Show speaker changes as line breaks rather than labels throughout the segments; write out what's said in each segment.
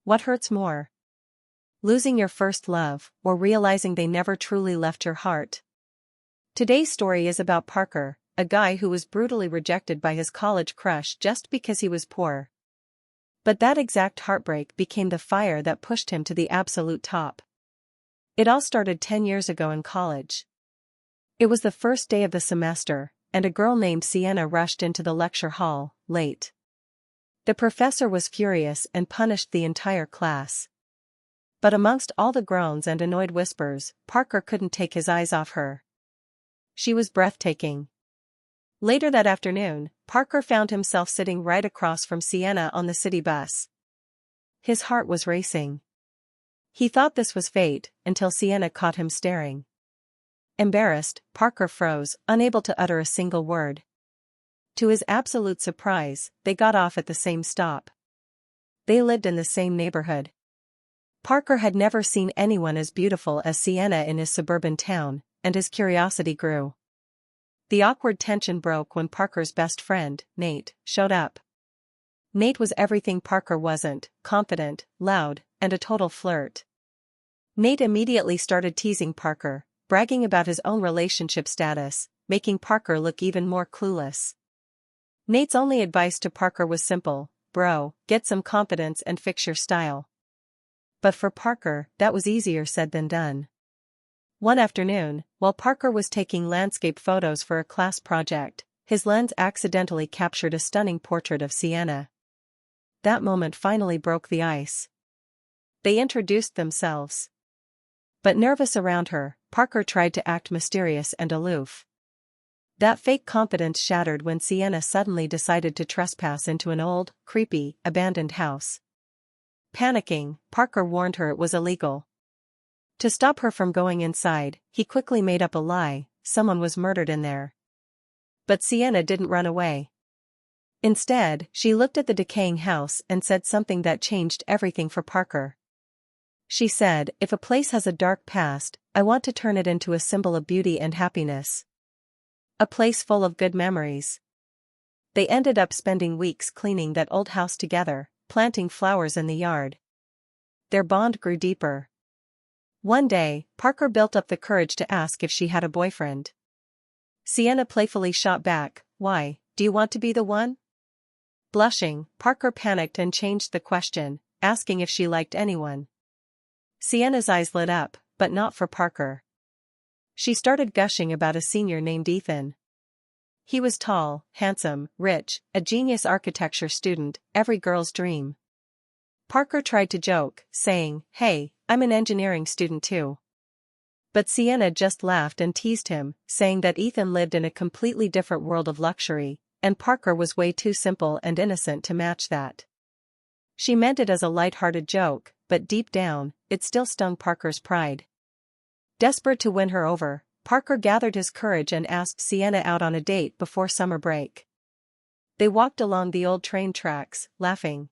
What hurts more? Losing your first love, or realizing they never truly left your heart? Today's story is about Parker, a guy who was brutally rejected by his college crush just because he was poor. But that exact heartbreak became the fire that pushed him to the absolute top. It all started 10 years ago in college. It was the first day of the semester, and a girl named Sienna rushed into the lecture hall, late. The professor was furious and punished the entire class. But amongst all the groans and annoyed whispers, Parker couldn't take his eyes off her. She was breathtaking. Later that afternoon, Parker found himself sitting right across from Sienna on the city bus. His heart was racing. He thought this was fate, until Sienna caught him staring. Embarrassed, Parker froze, unable to utter a single word. To his absolute surprise, they got off at the same stop. They lived in the same neighborhood. Parker had never seen anyone as beautiful as Sienna in his suburban town, and his curiosity grew. The awkward tension broke when Parker's best friend, Nate, showed up. Nate was everything Parker wasn't: confident, loud, and a total flirt. Nate immediately started teasing Parker, bragging about his own relationship status, making Parker look even more clueless. Nate's only advice to Parker was simple: bro, get some confidence and fix your style. But for Parker, that was easier said than done. One afternoon, while Parker was taking landscape photos for a class project, his lens accidentally captured a stunning portrait of Sienna. That moment finally broke the ice. They introduced themselves. But nervous around her, Parker tried to act mysterious and aloof. That fake confidence shattered when Sienna suddenly decided to trespass into an old, creepy, abandoned house. Panicking, Parker warned her it was illegal. To stop her from going inside, he quickly made up a lie: someone was murdered in there. But Sienna didn't run away. Instead, she looked at the decaying house and said something that changed everything for Parker. She said, "If a place has a dark past, I want to turn it into a symbol of beauty and happiness. A place full of good memories." They ended up spending weeks cleaning that old house together, planting flowers in the yard. Their bond grew deeper. One day, Parker built up the courage to ask if she had a boyfriend. Sienna playfully shot back, "Why, do you want to be the one?" Blushing, Parker panicked and changed the question, asking if she liked anyone. Sienna's eyes lit up, but not for Parker. She started gushing about a senior named Ethan. He was tall, handsome, rich, a genius architecture student, every girl's dream. Parker tried to joke, saying, "Hey, I'm an engineering student too." But Sienna just laughed and teased him, saying that Ethan lived in a completely different world of luxury, and Parker was way too simple and innocent to match that. She meant it as a light-hearted joke, but deep down, it still stung Parker's pride. Desperate to win her over, Parker gathered his courage and asked Sienna out on a date before summer break. They walked along the old train tracks, laughing.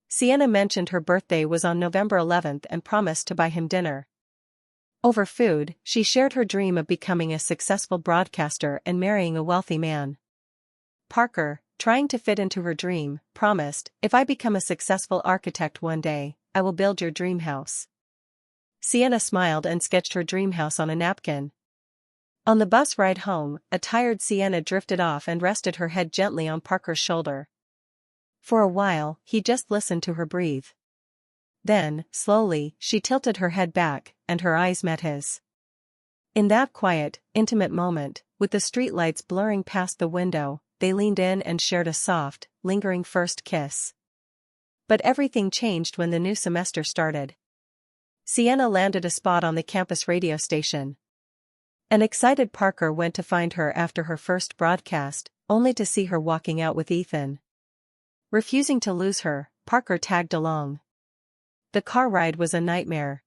Sienna mentioned her birthday was on November 11th and promised to buy him dinner. Over food, she shared her dream of becoming a successful broadcaster and marrying a wealthy man. Parker, trying to fit into her dream, promised, "If I become a successful architect one day, I will build your dream house." Sienna smiled and sketched her dream house on a napkin. On the bus ride home, a tired Sienna drifted off and rested her head gently on Parker's shoulder. For a while, he just listened to her breathe. Then, slowly, she tilted her head back, and her eyes met his. In that quiet, intimate moment, with the streetlights blurring past the window, they leaned in and shared a soft, lingering first kiss. But everything changed when the new semester started. Sienna landed a spot on the campus radio station. An excited Parker went to find her after her first broadcast, only to see her walking out with Ethan. Refusing to lose her, Parker tagged along. The car ride was a nightmare.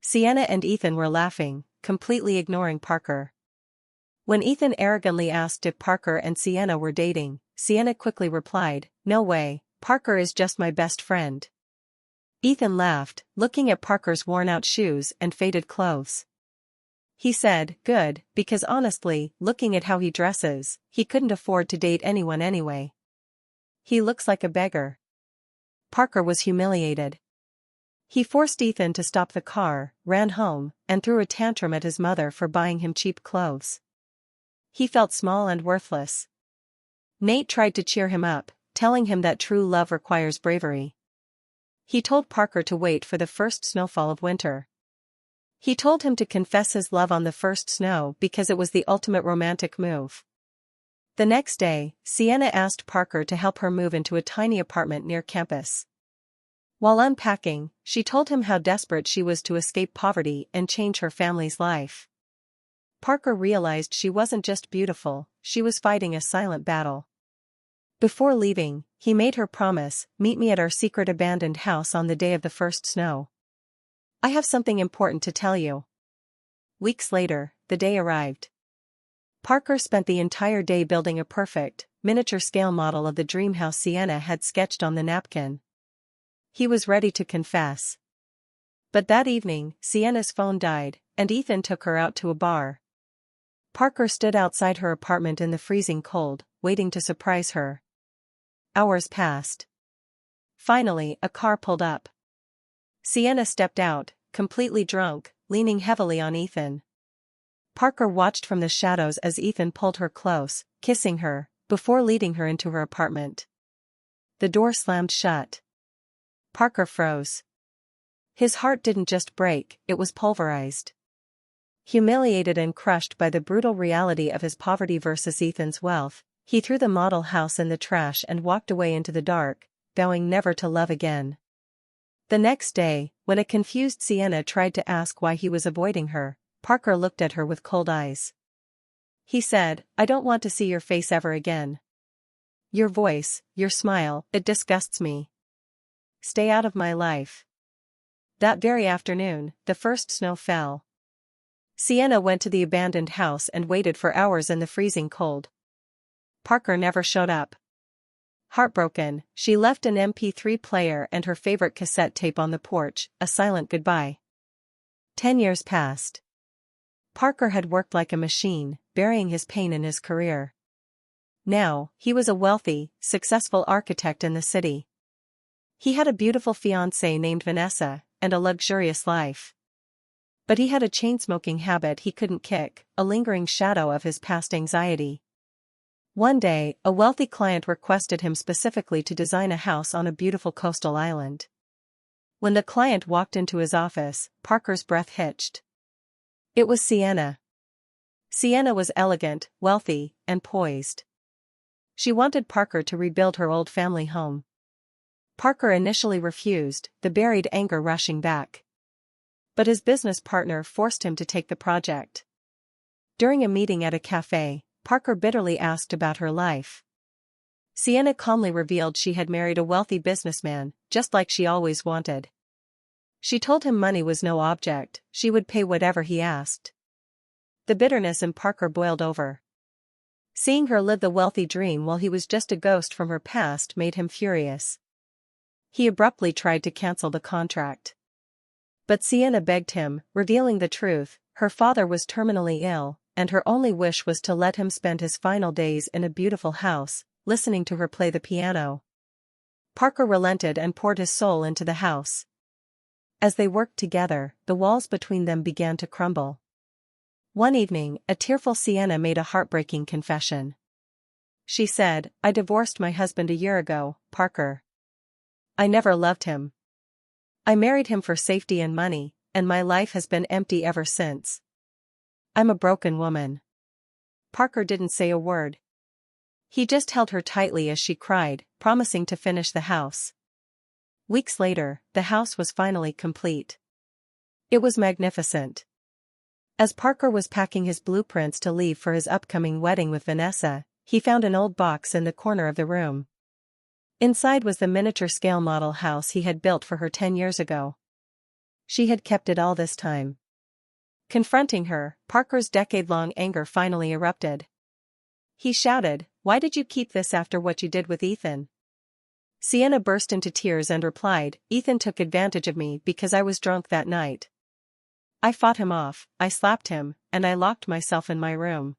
Sienna and Ethan were laughing, completely ignoring Parker. When Ethan arrogantly asked if Parker and Sienna were dating, Sienna quickly replied, "No way, Parker is just my best friend." Ethan laughed, looking at Parker's worn-out shoes and faded clothes. He said, "Good, because honestly, looking at how he dresses, he couldn't afford to date anyone anyway. He looks like a beggar." Parker was humiliated. He forced Ethan to stop the car, ran home, and threw a tantrum at his mother for buying him cheap clothes. He felt small and worthless. Nate tried to cheer him up, telling him that true love requires bravery. He told Parker to wait for the first snowfall of winter. He told him to confess his love on the first snow because it was the ultimate romantic move. The next day, Sienna asked Parker to help her move into a tiny apartment near campus. While unpacking, she told him how desperate she was to escape poverty and change her family's life. Parker realized she wasn't just beautiful, she was fighting a silent battle. Before leaving, he made her promise, "Meet me at our secret abandoned house on the day of the first snow. I have something important to tell you." Weeks later, the day arrived. Parker spent the entire day building a perfect, miniature-scale model of the dream house Sienna had sketched on the napkin. He was ready to confess. But that evening, Sienna's phone died, and Ethan took her out to a bar. Parker stood outside her apartment in the freezing cold, waiting to surprise her. Hours passed. Finally, a car pulled up. Sienna stepped out, completely drunk, leaning heavily on Ethan. Parker watched from the shadows as Ethan pulled her close, kissing her, before leading her into her apartment. The door slammed shut. Parker froze. His heart didn't just break, it was pulverized. Humiliated and crushed by the brutal reality of his poverty versus Ethan's wealth, he threw the model house in the trash and walked away into the dark, vowing never to love again. The next day, when a confused Sienna tried to ask why he was avoiding her, Parker looked at her with cold eyes. He said, "I don't want to see your face ever again. Your voice, your smile, it disgusts me. Stay out of my life." That very afternoon, the first snow fell. Sienna went to the abandoned house and waited for hours in the freezing cold. Parker never showed up. Heartbroken, she left an MP3 player and her favorite cassette tape on the porch, a silent goodbye. 10 years passed. Parker had worked like a machine, burying his pain in his career. Now, he was a wealthy, successful architect in the city. He had a beautiful fiancée named Vanessa, and a luxurious life. But he had a chain-smoking habit he couldn't kick, a lingering shadow of his past anxiety. One day, a wealthy client requested him specifically to design a house on a beautiful coastal island. When the client walked into his office, Parker's breath hitched. It was Sienna. Sienna was elegant, wealthy, and poised. She wanted Parker to rebuild her old family home. Parker initially refused, the buried anger rushing back. But his business partner forced him to take the project. During a meeting at a cafe, Parker bitterly asked about her life. Sienna calmly revealed she had married a wealthy businessman, just like she always wanted. She told him money was no object, she would pay whatever he asked. The bitterness in Parker boiled over. Seeing her live the wealthy dream while he was just a ghost from her past made him furious. He abruptly tried to cancel the contract. But Sienna begged him, revealing the truth: her father was terminally ill, and her only wish was to let him spend his final days in a beautiful house, listening to her play the piano. Parker relented and poured his soul into the house. As they worked together, the walls between them began to crumble. One evening, a tearful Sienna made a heartbreaking confession. She said, "I divorced my husband a year ago, Parker. I never loved him. I married him for safety and money, and my life has been empty ever since. I'm a broken woman." Parker didn't say a word. He just held her tightly as she cried, promising to finish the house. Weeks later, the house was finally complete. It was magnificent. As Parker was packing his blueprints to leave for his upcoming wedding with Vanessa, he found an old box in the corner of the room. Inside was the miniature-scale model house he had built for her 10 years ago. She had kept it all this time. Confronting her, Parker's decade-long anger finally erupted. He shouted, "Why did you keep this after what you did with Ethan?" Sienna burst into tears and replied, "Ethan took advantage of me because I was drunk that night. I fought him off, I slapped him, and I locked myself in my room.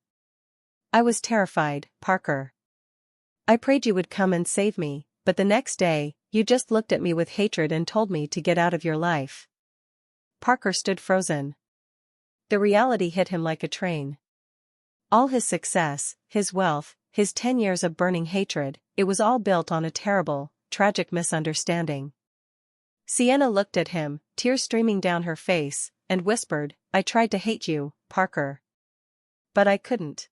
I was terrified, Parker. I prayed you would come and save me, but the next day, you just looked at me with hatred and told me to get out of your life." Parker stood frozen. The reality hit him like a train. All his success, his wealth, his 10 years of burning hatred, it was all built on a terrible, tragic misunderstanding. Sienna looked at him, tears streaming down her face, and whispered, "I tried to hate you, Parker. But I couldn't.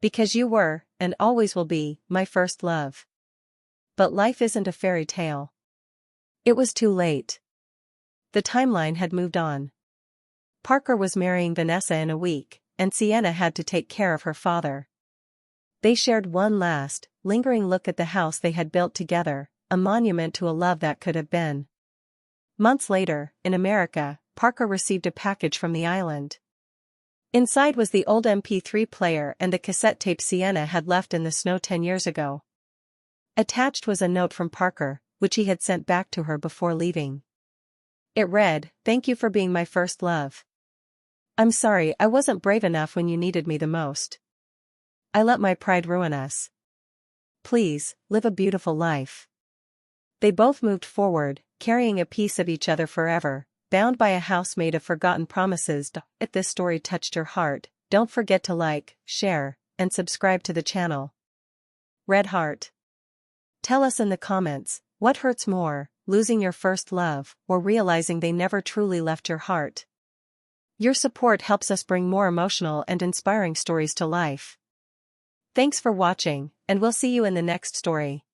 Because you were, and always will be, my first love. But life isn't a fairy tale." It was too late. The timeline had moved on. Parker was marrying Vanessa in a week, and Sienna had to take care of her father. They shared one last, lingering look at the house they had built together, a monument to a love that could have been. Months later, in America, Parker received a package from the island. Inside was the old MP3 player and the cassette tape Sienna had left in the snow 10 years ago. Attached was a note from Parker, which he had sent back to her before leaving. It read, "Thank you for being my first love. I'm sorry I wasn't brave enough when you needed me the most. I let my pride ruin us. Please, live a beautiful life." They both moved forward, carrying a piece of each other forever, bound by a house made of forgotten promises. If this story touched your heart, don't forget to like, share, and subscribe to the channel. Red Heart. Tell us in the comments, what hurts more, losing your first love, or realizing they never truly left your heart? Your support helps us bring more emotional and inspiring stories to life. Thanks for watching, and we'll see you in the next story.